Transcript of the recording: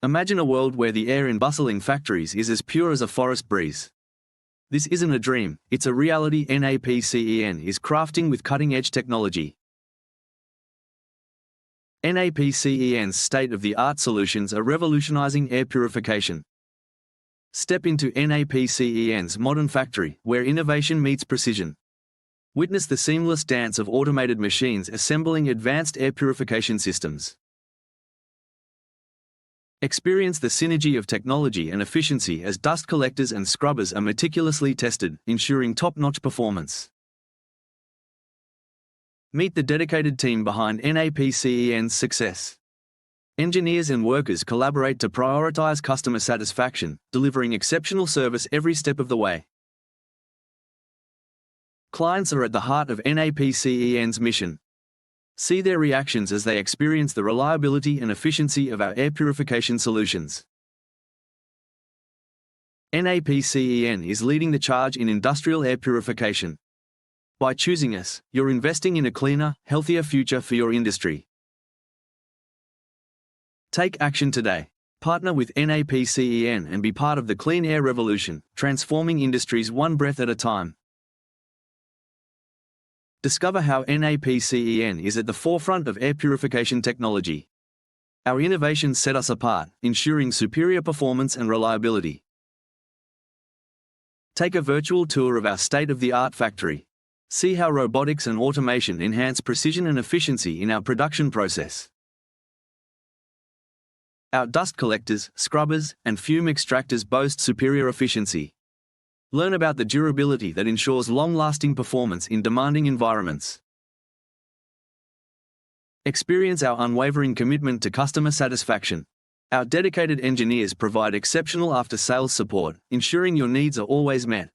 Imagine a world where the air in bustling factories is as pure as a forest breeze. This isn't a dream, it's a reality NAPCEN is crafting with cutting-edge technology. NAPCEN's state-of-the-art solutions are revolutionizing air purification. Step into NAPCEN's modern factory, where innovation meets precision. Witness the seamless dance of automated machines assembling advanced air purification systems. Experience the synergy of technology and efficiency as dust collectors and scrubbers are meticulously tested, ensuring top-notch performance. Meet the dedicated team behind NAPCEN's success. Engineers and workers collaborate to prioritize customer satisfaction, delivering exceptional service every step of the way. Clients are at the heart of NAPCEN's mission. See their reactions as they experience the reliability and efficiency of our air purification solutions. NAPCEN is leading the charge in industrial air purification. By choosing us, you're investing in a cleaner, healthier future for your industry. Take action today. Partner with NAPCEN and be part of the clean air revolution, transforming industries one breath at a time. Discover how NAPCEN is at the forefront of air purification technology. Our innovations set us apart, ensuring superior performance and reliability. Take a virtual tour of our state-of-the-art factory. See how robotics and automation enhance precision and efficiency in our production process. Our dust collectors, scrubbers, and fume extractors boast superior efficiency. Learn about the durability that ensures long-lasting performance in demanding environments. Experience our unwavering commitment to customer satisfaction. Our dedicated engineers provide exceptional after-sales support, ensuring your needs are always met.